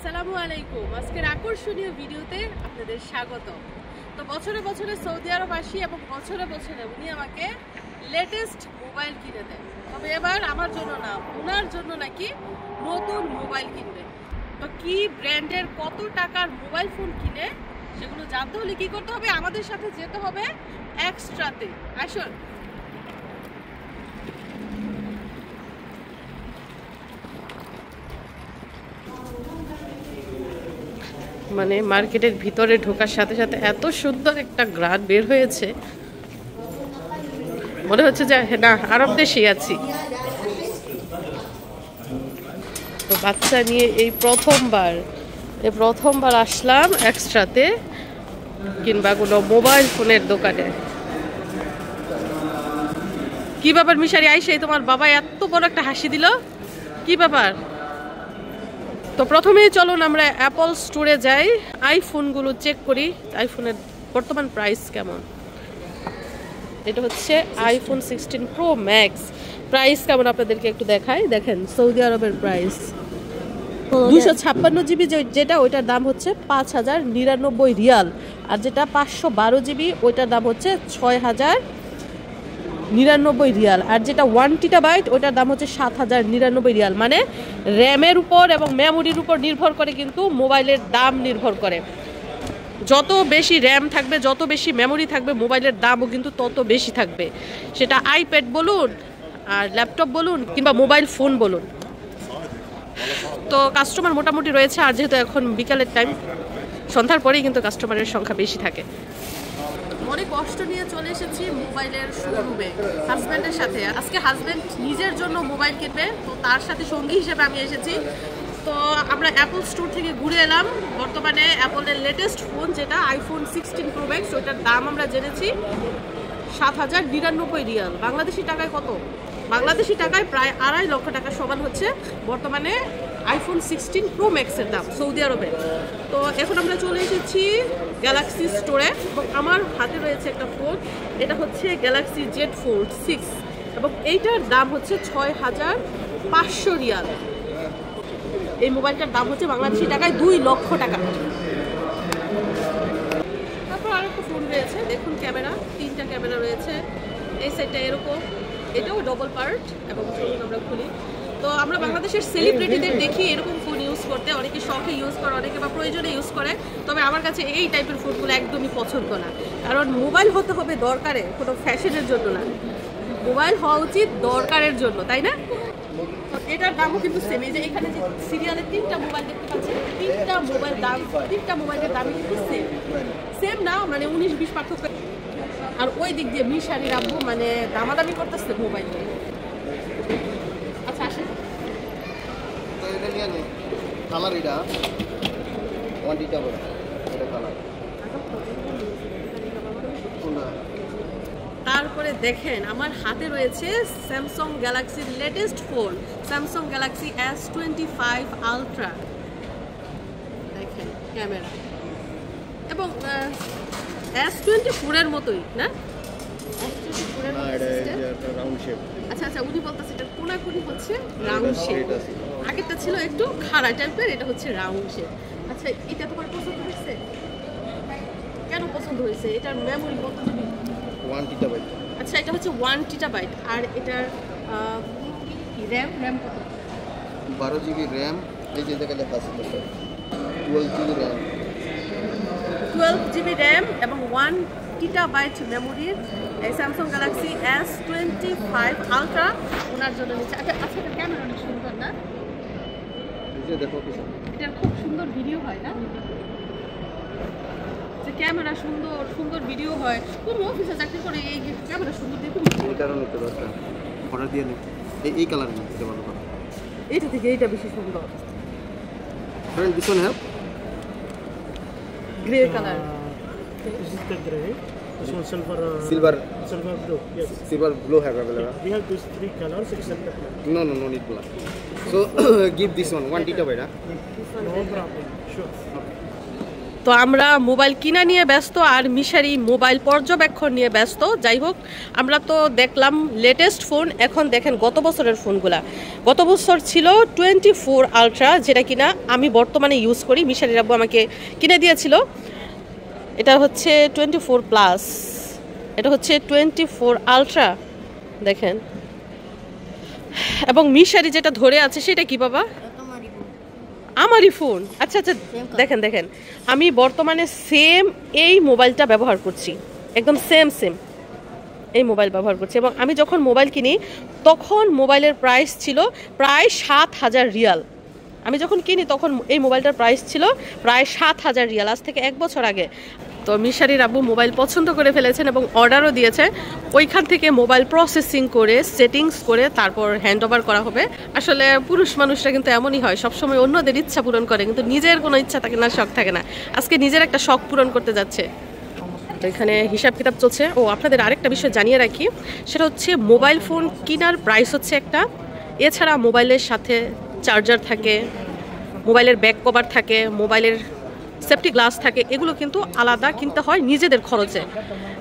আসসালামু আলাইকুম। আজকের আকর্ষণীয় ভিডিওতে আপনাদের স্বাগত। তো বছরে বছরে সৌদি আরব আসি এবং বছরে বছরে উনি আমাকে লেটেস্ট মোবাইল কিনে দেন। তবে এবার আমার জন্য না, ওনার জন্য নাকি নতুন মোবাইল কিনবে। তো কি ব্র্যান্ডের কত টাকার মোবাইল ফোন কিনে সেগুলো জানতে হলে কি করতে হবে? আমাদের সাথে যেতে হবে এক্সট্রাতে। আসুন। মানে মার্কেটের ভিতরে ঢোকার সাথে সাথে এত সুন্দর একটা গ্রান বের হয়েছে, মনে হচ্ছে যে না আরব দেশেই আছি। তো বাচ্চা নিয়ে এই প্রথমবার আসলাম এক্সট্রাতে কিংবা কোনো মোবাইল ফোনের দোকানে। কি ব্যাপার মিশারি আইসাই তোমার বাবা এত বড় একটা হাসি দিল, কি ব্যাপার? তো প্রথমেই চলুন আমরা অ্যাপল স্টোরে যাই, আইফোনগুলো চেক করি আইফোনের বর্তমান প্রাইস কেমন। এটা হচ্ছে আইফোন 16 প্রো ম্যাক্স। প্রাইস কেমন আপনাদেরকে একটু দেখাই। দেখেন সৌদি আরবের প্রাইস 256 জিবি যেটা, ওইটার দাম হচ্ছে 5099 রিয়াল। আর যেটা 512 জিবি ওইটার দাম হচ্ছে 6099 রিয়াল। আর যেটা 1 টিটাবাইট ওইটার দাম হচ্ছে 7099 রিয়াল। মানে র্যামের উপর এবং মেমোরির উপর নির্ভর করে কিন্তু মোবাইলের দাম নির্ভর করে। যত বেশি র্যাম থাকবে, যত বেশি মেমোরি থাকবে, মোবাইলের দামও কিন্তু তত বেশি থাকবে। সেটা আইপ্যাড বলুন আর ল্যাপটপ বলুন কিংবা মোবাইল ফোন বলুন। তো কাস্টমার মোটামুটি রয়েছে, আর যেহেতু এখন বিকালের টাইম, সন্ধ্যার পরেই কিন্তু কাস্টমারের সংখ্যা বেশি থাকে। অনেক কষ্ট নিয়ে চলে এসেছি মোবাইলের শোরুমে হাজব্যান্ডের সাথে। আজকে হাজব্যান্ড নিজের জন্য মোবাইল কিনবে, তো তার সাথে সঙ্গী হিসেবে আমি এসেছি। তো আমরা অ্যাপল স্টোর থেকে ঘুরে এলাম। বর্তমানে অ্যাপলের লেটেস্ট ফোন যেটা আইফোন 16 প্রো ম্যাক্স, ওইটার দাম আমরা জেনেছি 7099 রিয়াল। বাংলাদেশি টাকায় কত? বাংলাদেশি টাকায় প্রায় 2.5 লক্ষ টাকা সমান হচ্ছে বর্তমানে আইফোন 16 প্রো ম্যাক্সের দাম সৌদি আরবে। তো এখন আমরা চলে এসেছি গ্যালাক্সি স্টোরে এবং আমার হাতে রয়েছে একটা ফোন। এটা হচ্ছে গ্যালাক্সি জেড ফোল্ড 6 এবং এইটার দাম হচ্ছে 6500 রিয়াল। এই মোবাইলটার দাম হচ্ছে বাংলাদেশি টাকায় 2 লক্ষ টাকা। তারপর আর একটা ফোন রয়েছে, দেখুন ক্যামেরা, 3টা ক্যামেরা রয়েছে। এই সাইডটা এরকম, এটাও ডবল পার্ট এবং চলুন আমরা খুলি। তো আমরা বাংলাদেশের সেলিব্রিটিদের দেখি এরকম ফোন ইউজ করতে, অনেকে শখে ইউজ করে, অনেকে বা প্রয়োজনে ইউজ করে। তবে আমার কাছে এই টাইপের ফোনগুলো একদমই পছন্দ না, কারণ মোবাইল হতে হবে দরকারে, কোনো ফ্যাশনের জন্য না। মোবাইল হওয়া উচিত দরকারের জন্য, তাই না? এটার দামও কিন্তু সেম। এই যে এখানে যে সিরিয়ালে 3টা মোবাইল দেখতে পাচ্ছেন, 3টা মোবাইলের দামই কিন্তু সেম না, মানে 19-20 পার্থক্য। আর ওই দিক দিয়ে মিশারির আব্বু মানে দামাদামি করতেছে মোবাইল। আচ্ছা আসেন। তো এটা নিয়ে নে কালার, এটা 1 টিটাবাইট, এটা কালার। তারপরে দেখেন আমার হাতে রয়েছে স্যামসাং গ্যালাক্সির latest phone, Samsung Galaxy S25 ultra. দেখেন ক্যামেরা এবং S24 এর মতোই না? S24 এর রাউন্ড শেপ। আচ্ছা আচ্ছা, উনি বলতেছে এটা কোনাকুনি হচ্ছে রাউন্ড শেপ। আগেরটা ছিল একটু খাড়া টাইপের, এটা হচ্ছে রাউন্ড শেপ। আচ্ছা এটা তোমার পছন্দ হয়েছে? কেন পছন্দ হয়েছে? এটার মেমোরি কত জিবি? 1 টিটাবাইট। আচ্ছা এটা হচ্ছে 1 টিটাবাইট। আর এটার র্যাম কত? 12 জিবি র্যাম। এই যে জায়গায় লেখা আছে 12 জিবি র্যাম। 12 জিবি র্যাম এবং 1 টিটাবাইট মেমোরির এই স্যামসাং গ্যালাক্সি S25 আলট্রা ওনার জন্য নিচ্ছে। আচ্ছা আচ্ছা, এটা ক্যামেরা অনেক সুন্দর না? এই যে দেখো কিছু, এটার খুব সুন্দর ভিডিও হয় না? যে ক্যামেরা সুন্দর সুন্দর ভিডিও হয়। কোন অফিসে চাকরি করে এই ক্যামেরা সুন্দর দিয়ে তুমি এই কারণে তো দরকার অর্ডার দিয়ে নে। এই কালার নিয়ে এটা ভালো কথা। এইটা থেকে এইটা বেশি সুন্দর। Friend, this one have? Grey colour. This is the gray. This one silver. Silver. Silver blue. Yes. Silver blue have available. We have these 3 colors except the black. No need black. So give this one 1 টিটাবাইট. No problem. Sure. Okay. তো আমরা mobile কিনা নিয়ে ব্যস্ত আর মিশারি mobile পর্যবেক্ষণ নিয়ে ব্যস্ত। যাই হোক, আমরা তো দেখলাম লেটেস্ট ফোন। এখন দেখেন গত বছরের ফোনগুলা। গত বছর ছিল 24 আলট্রা, যেটা কিনা আমি বর্তমানে ইউজ করি। মিশারি আব্বু আমাকে কিনে দিয়েছিল। এটা হচ্ছে 24 প্লাস, এটা হচ্ছে 24 আলট্রা দেখেন। এবং মিশারি যেটা ধরে আছে সেটা কি বাবা? আমারই ফোন। আচ্ছা আচ্ছা, দেখেন দেখেন, আমি বর্তমানে সেম এই মোবাইলটা ব্যবহার করছি, একদম সেম এই মোবাইল ব্যবহার করছি। এবং আমি যখন মোবাইল কিনি তখন মোবাইলের প্রাইস ছিল প্রায় 7,000 রিয়াল। আমি যখন কিনি তখন এই মোবাইলটার প্রাইস ছিল প্রায় 7,000 রিয়াল, আজ থেকে 1 বছর আগে। তো মিশারির আব্বু মোবাইল পছন্দ করে ফেলেছেন এবং অর্ডারও দিয়েছে। ওইখান থেকে মোবাইল প্রসেসিং করে সেটিংস করে তারপর হ্যান্ড ওভার করা হবে। আসলে পুরুষ মানুষরা কিন্তু এমনই হয়, সবসময় অন্যদের ইচ্ছা পূরণ করে, কিন্তু নিজের কোনো ইচ্ছা থাকে না, শখ থাকে না। আজকে নিজের একটা শখ পূরণ করতে যাচ্ছে। তো এখানে হিসাব কিতাব চলছে। ও আপনাদের আরেকটা বিষয় জানিয়ে রাখি, সেটা হচ্ছে মোবাইল ফোন কেনার প্রাইস হচ্ছে একটা, এছাড়া মোবাইলের সাথে চার্জার থাকে, মোবাইলের ব্যাক কভার থাকে, মোবাইলের সেফটি গ্লাস থাকে, এগুলো কিন্তু আলাদা কিনতে হয় নিজেদের খরচে।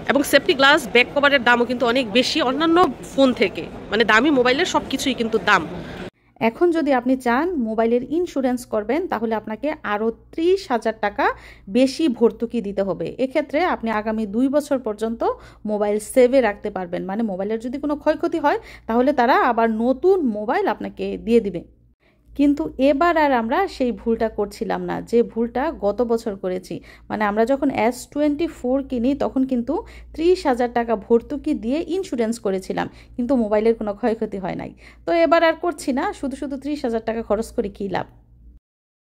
এবং সেফটি গ্লাস ব্যাক কভারের দামও কিন্তু অনেক বেশি অন্যান্য ফোন থেকে, মানে দামি মোবাইলের সব কিছুই কিন্তু দাম। এখন যদি আপনি চান মোবাইলের ইন্স্যুরেন্স করবেন, তাহলে আপনাকে আরও 30,000 টাকা বেশি ভর্তুকি দিতে হবে। এক্ষেত্রে আপনি আগামী 2 বছর পর্যন্ত মোবাইল সেভে রাখতে পারবেন। মানে মোবাইলের যদি কোনো ক্ষয়ক্ষতি হয় তাহলে তারা আবার নতুন মোবাইল আপনাকে দিয়ে দিবে। কিন্তু এবার আর আমরা সেই ভুলটা করছিলাম না, যে ভুলটা গত বছর করেছি। মানে আমরা যখন S24 কিনি তখন কিন্তু 30,000 টাকা ভর্তুকি দিয়ে ইন্স্যুরেন্স করেছিলাম, কিন্তু মোবাইলের কোনো ক্ষয়ক্ষতি হয় নাই। তো এবার আর করছি না, শুধু 30,000 টাকা খরচ করে কী লাভ।